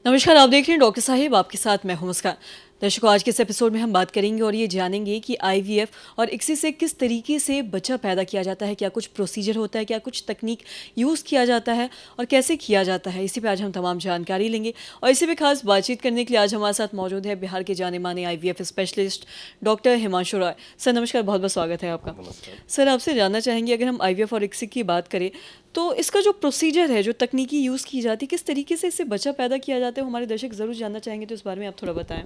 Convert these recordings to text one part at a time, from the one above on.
नमस्कार, आप देख रहे हैं डॉक्टर साहिब, आपके साथ मैं हूं मुस्कान। दर्शकों, आज के इस एपिसोड में हम बात करेंगे और ये जानेंगे कि आईवीएफ और इक्सी से किस तरीके से बच्चा पैदा किया जाता है, क्या कुछ प्रोसीजर होता है, क्या कुछ तकनीक यूज़ किया जाता है और कैसे किया जाता है। इसी पे आज हम तमाम जानकारी लेंगे और इसी पे खास बातचीत करने के लिए आज हमारे साथ मौजूद है बिहार के जाने माने IVF specialist doctor Himanshu Roy. Sir नमस्कार, बहुत बहुत स्वागत है आपका। नमस्कार। सर, आपसे जानना चाहेंगे, अगर हम आईवीएफ और इक्सी की बात करें तो इसका जो प्रोसीजर है, जो तकनीकी यूज़ की जाती है, किस तरीके से इससे बच्चा पैदा किया जाता है, वो हमारे दर्शक ज़रूर जानना चाहेंगे, तो इस बारे में आप थोड़ा बताएं।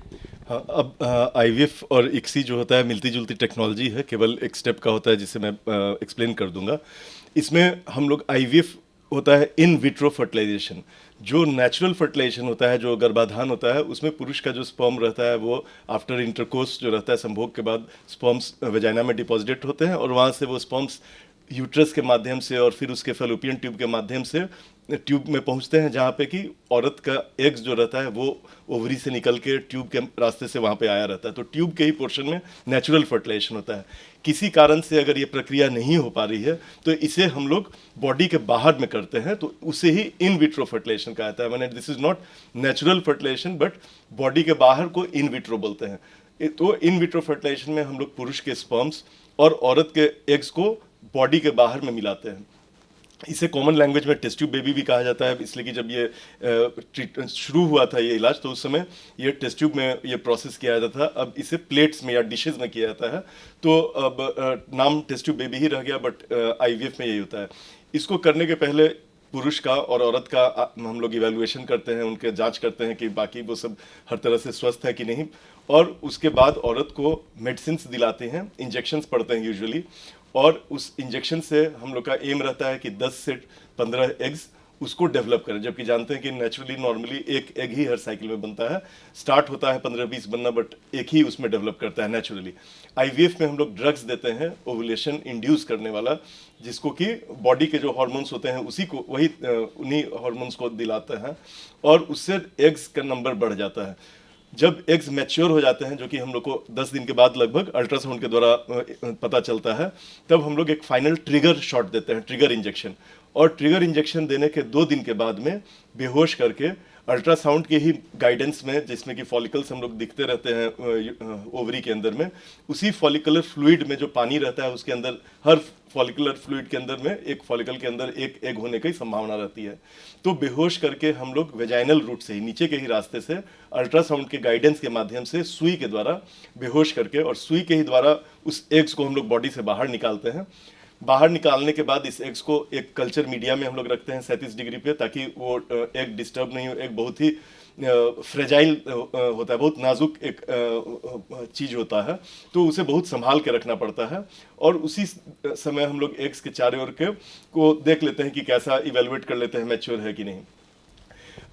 हाँ, अब आईवीएफ और इक्सी जो होता है मिलती जुलती टेक्नोलॉजी है, केवल एक स्टेप का होता है जिसे मैं एक्सप्लेन कर दूंगा। इसमें हम लोग आईवीएफ होता है इन विट्रो फर्टिलाइजेशन। जो नेचुरल फर्टिलाइजेशन होता है, जो गर्भाधान होता है, उसमें पुरुष का जो स्पर्म रहता है वो आफ्टर इंटरकोर्स जो रहता है, संभोग के बाद स्पर्म्स वेजाइना में डिपॉजिट होते हैं और वहाँ से वो स्पर्म्स यूट्रस के माध्यम से और फिर उसके फैलोपियन ट्यूब के माध्यम से ट्यूब में पहुंचते हैं, जहाँ पे कि औरत का एग्स जो रहता है वो ओवरी से निकल के ट्यूब के रास्ते से वहाँ पे आया रहता है। तो ट्यूब के ही पोर्शन में नेचुरल फर्टिलाइजेशन होता है। किसी कारण से अगर ये प्रक्रिया नहीं हो पा रही है तो इसे हम लोग बॉडी के बाहर में करते हैं, तो उसे ही इन विट्रो फर्टिलाइजेशन कहा जाता है। मैंने this is not natural fertilization but body के बाहर को इन विट्रो बोलते हैं। तो इन विट्रो फर्टिलाइजेशन में हम लोग पुरुष के स्पर्म्स और औरत के एग्स को बॉडी के बाहर में मिलाते हैं। इसे कॉमन लैंग्वेज में टेस्ट ट्यूब बेबी भी कहा जाता है, इसलिए कि जब ये शुरू हुआ था ये इलाज, तो उस समय ये टेस्ट ट्यूब में ये प्रोसेस किया जाता था। अब इसे प्लेट्स में या डिशेज में किया जाता है, तो अब नाम टेस्ट ट्यूब बेबी ही रह गया, बट आईवीएफ में यही होता है। इसको करने के पहले पुरुष का और औरत का हम लोग इवैल्यूएशन करते हैं, उनके जांच करते हैं कि बाकी वो सब हर तरह से स्वस्थ है कि नहीं, और उसके बाद औरत को मेडिसिन दिलाते हैं, इंजेक्शंस पड़ते हैं यूजुअली, और उस इंजेक्शन से हम लोग का एम रहता है कि 10 से 15 एग्स उसको डेवलप करें, जबकि जानते हैं कि नेचुरली नॉर्मली एक एग ही हर साइकिल में बनता है। स्टार्ट होता है 15-20 बनना, बट एक ही उसमें डेवलप करता है नेचुरली। आईवीएफ में हम लोग ड्रग्स देते हैं ओवुलेशन इंड्यूस करने वाला, जिसको कि बॉडी के जो हार्मोन्स होते हैं उसी को उन्हीं हार्मोन्स को दिलाते हैं और उससे एग्स का नंबर बढ़ जाता है। जब एग्स मैच्योर हो जाते हैं, जो कि हम लोग को 10 दिन के बाद लगभग अल्ट्रासाउंड के द्वारा पता चलता है, तब हम लोग एक फाइनल ट्रिगर शॉट देते हैं, ट्रिगर इंजेक्शन। और ट्रिगर इंजेक्शन देने के 2 दिन के बाद में बेहोश करके अल्ट्रासाउंड के ही गाइडेंस में, जिसमें कि फॉलिकल्स हम लोग दिखते रहते हैं ओवरी के अंदर में, उसी फॉलिकुलर फ्लूइड में जो पानी रहता है उसके अंदर, हर फॉलिकुलर फ्लूइड के अंदर में एक फॉलिकल के अंदर एक एग होने की संभावना रहती है। तो बेहोश करके हम लोग वेजाइनल रूट से ही, नीचे के ही रास्ते से, अल्ट्रासाउंड के गाइडेंस के माध्यम से सुई के द्वारा बेहोश करके और सुई के ही द्वारा उस एग्स को हम लोग बॉडी से बाहर निकालते हैं। बाहर निकालने के बाद इस एग्स को एक कल्चर मीडिया में हम लोग रखते हैं 37 डिग्री पे, ताकि वो एग डिस्टर्ब नहीं हो। एक बहुत ही फ्रेजाइल होता है, बहुत नाजुक एक चीज़ होता है, तो उसे बहुत संभाल के रखना पड़ता है। और उसी समय हम लोग एग्स के चारों ओर के को देख लेते हैं कि कैसा इवेलुएट कर लेते हैं, मैच्योर है कि नहीं।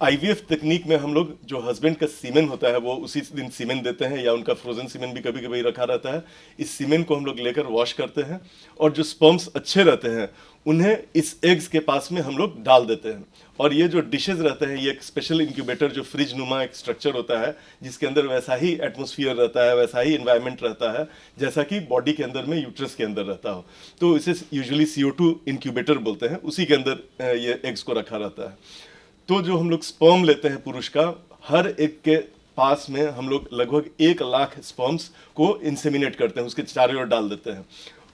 आईवीएफ तकनीक में हम लोग जो हस्बैंड का सीमेन होता है वो उसी दिन सीमेन देते हैं, या उनका फ्रोजन सीमेन भी कभी कभी रखा रहता है। इस सीमेन को हम लोग लेकर वॉश करते हैं और जो स्पर्म्स अच्छे रहते हैं उन्हें इस एग्स के पास में हम लोग डाल देते हैं। और ये जो डिशेज रहते हैं, ये एक स्पेशल इंक्यूबेटर, जो फ्रिज नुमा एक स्ट्रक्चर होता है, जिसके अंदर वैसा ही एटमॉस्फेयर रहता है, वैसा ही एनवायरनमेंट रहता है जैसा कि बॉडी के अंदर में यूट्रस के अंदर रहता हो। तो इसे यूजुअली CO2 इंक्यूबेटर बोलते हैं, उसी के अंदर ये एग्स को रखा रहता है। तो जो हम लोग स्पर्म लेते हैं पुरुष का, हर एक के पास में हम लोग लगभग 1 लाख स्पर्म्स को इंसेमिनेट करते हैं, उसके चारों ओर डाल देते हैं।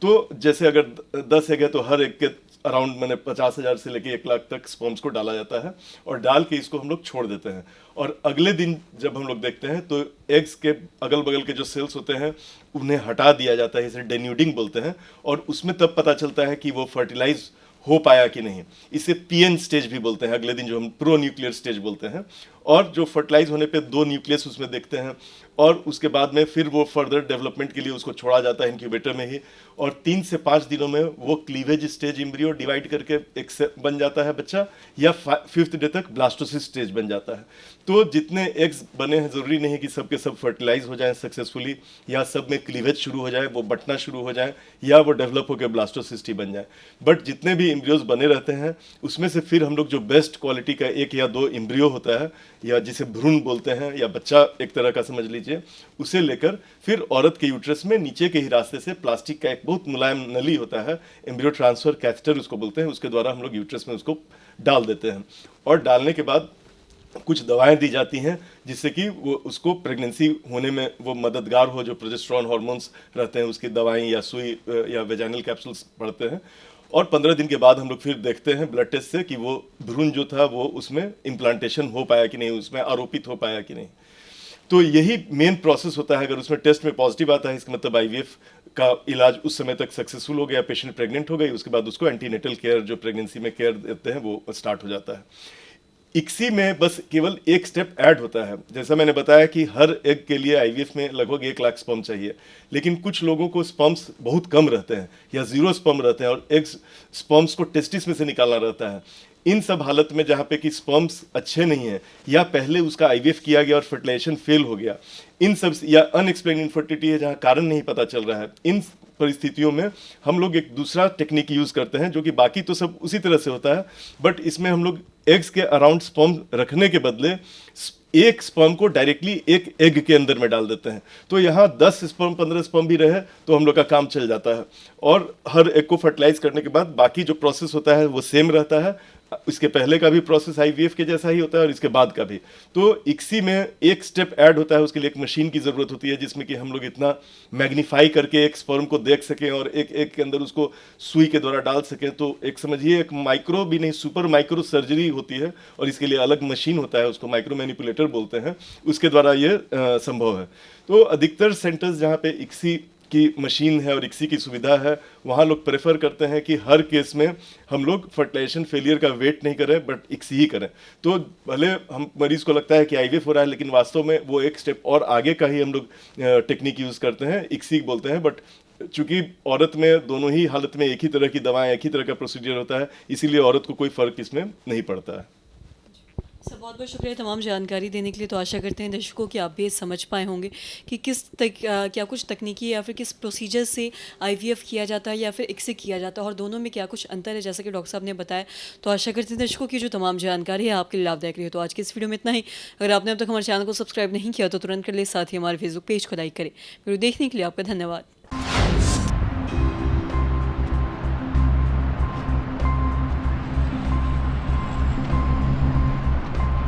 तो जैसे अगर 10 एग है तो हर एक के अराउंड मैंने 50,000 से लेके 1 लाख तक स्पर्म्स को डाला जाता है, और डाल के इसको हम लोग छोड़ देते हैं। और अगले दिन जब हम लोग देखते हैं तो एग्स के अगल बगल के जो सेल्स होते हैं उन्हें हटा दिया जाता है, इसे डेन्यूडिंग बोलते हैं, और उसमें तब पता चलता है कि वो फर्टिलाइज हो पाया कि नहीं। इसे पीएन स्टेज भी बोलते हैं, अगले दिन जो हम प्रो न्यूक्लियर स्टेज बोलते हैं। और जो फर्टिलाइज होने पे 2 न्यूक्लियस उसमें देखते हैं, और उसके बाद में फिर वो फर्दर डेवलपमेंट के लिए उसको छोड़ा जाता है इंक्यूबेटर में ही, और 3 से 5 दिनों में वो क्लीवेज स्टेज एम्ब्रियो डिवाइड करके एक से बन जाता है बच्चा, या 5th डे तक ब्लास्टोसिस स्टेज बन जाता है। तो जितने एग्स बने हैं, जरूरी नहीं कि सब के सब फर्टिलाइज हो जाएं सक्सेसफुली, या सब में क्लीवेज शुरू हो जाए, वो बटना शुरू हो जाए, या वो डेवलप होकर ब्लास्टोसिस्ट ही बन जाए। बट जितने भी एम्ब्रियोज बने रहते हैं उसमें से फिर हम लोग जो बेस्ट क्वालिटी का 1 या 2 एम्ब्रियो होता है, या जिसे भ्रूण बोलते हैं, या बच्चा एक तरह का समझ लीजिए, उसे लेकर फिर औरत के यूट्रस में नीचे के ही रास्ते से प्लास्टिक का एक बहुत मुलायम नली होता है, एम्ब्रियो ट्रांसफर कैथेटर उसको बोलते हैं, उसके द्वारा हम लोग यूट्रस में उसको डाल देते हैं। और डालने के बाद कुछ दवाएं दी जाती हैं जिससे कि वो उसको प्रेगनेंसी होने में वो मददगार हो, जो प्रोजेस्टेरॉन हार्मोन्स रहते हैं उसकी दवाएं या सुई या वेजाइनल कैप्सूल्स पड़ते हैं। और 15 दिन के बाद हम लोग फिर देखते हैं ब्लड टेस्ट से कि वो भ्रूण जो था वो उसमें इम्प्लांटेशन हो पाया कि नहीं, उसमें आरोपित हो पाया कि नहीं। तो यही मेन प्रोसेस होता है। अगर उसमें टेस्ट में पॉजिटिव आता है इसका मतलब आईवीएफ का इलाज उस समय तक सक्सेसफुल हो गया, पेशेंट प्रेग्नेंट हो गई, उसके बाद उसको एंटीनेटल केयर जो प्रेगनेंसी में केयर देते हैं वो स्टार्ट हो जाता है। इक्सी में बस केवल एक स्टेप ऐड होता है। जैसा मैंने बताया कि हर एग के लिए आईवीएफ में लगभग 1 लाख स्पर्म चाहिए, लेकिन कुछ लोगों को स्पर्म्स बहुत कम रहते हैं या जीरो स्पर्म रहते हैं और एग्स स्पर्म्स को टेस्टिस में से निकालना रहता है। इन सब हालत में जहाँ पे कि स्पर्म्स अच्छे नहीं हैं या पहले उसका आईवीएफ किया गया और फर्टिलाइजेशन फेल हो गया, इन सब या अनएक्सप्लेन्ड इनफर्टिलिटी है जहाँ कारण नहीं पता चल रहा है, इन परिस्थितियों में हम लोग एक दूसरा टेक्निक यूज़ करते हैं जो कि बाकी तो सब उसी तरह से होता है, बट इसमें हम लोग एग्स के अराउंड स्पर्म रखने के बदले एक स्पर्म को डायरेक्टली एक एग के अंदर में डाल देते हैं। तो यहाँ 10 स्पर्म 15 स्पर्म भी रहे तो हम लोग का काम चल जाता है। और हर एग को फर्टिलाइज करने के बाद बाकी जो प्रोसेस होता है वो सेम रहता है। इसके पहले का भी प्रोसेस आईवीएफ के जैसा ही होता है और इसके बाद का भी। तो इक्सी में एक स्टेप ऐड होता है, उसके लिए एक मशीन की ज़रूरत होती है जिसमें कि हम लोग इतना मैग्नीफाई करके एक स्पर्म को देख सकें और एक एक के अंदर उसको सुई के द्वारा डाल सकें। तो एक समझिए एक माइक्रो भी नहीं, सुपर माइक्रो सर्जरी होती है और इसके लिए अलग मशीन होता है, उसको माइक्रो मैनिपुलेटर बोलते हैं, उसके द्वारा ये संभव है। तो अधिकतर सेंटर्स जहाँ पे इक्सी की मशीन है और इक्सी की सुविधा है वहाँ लोग प्रेफर करते हैं कि हर केस में हम लोग फर्टिलाइजेशन फेलियर का वेट नहीं करें बट इक्सी ही करें। तो भले हम मरीज को लगता है कि आईवीएफ हो रहा है लेकिन वास्तव में वो एक स्टेप और आगे का ही हम लोग टेक्निक यूज़ करते हैं, इक्सी बोलते हैं। बट चूंकि औरत में दोनों ही हालत में एक ही तरह की दवाएं, एक ही तरह का प्रोसीजर होता है, इसीलिए औरत को कोई फ़र्क इसमें नहीं पड़ता है। सर बहुत बहुत शुक्रिया तमाम जानकारी देने के लिए। तो आशा करते हैं दर्शकों कि आप भी समझ पाए होंगे कि क्या कुछ तकनीकी या फिर किस प्रोसीजर से आईवीएफ किया जाता है या फिर इक्सी किया जाता है और दोनों में क्या कुछ अंतर है, जैसा कि डॉक्टर साहब ने बताया। तो आशा करते हैं दर्शकों की जो तमाम जानकारी है आपके लिए लाभदायक रही हो। तो आज की इस वीडियो में इतना ही। अगर आपने अब तक हमारे चैनल को सब्सक्राइब नहीं किया तो तुरंत कर ले, साथ ही हमारे फेसबुक पेज को लाइक करें। वीडियो देखने के लिए आपका धन्यवाद।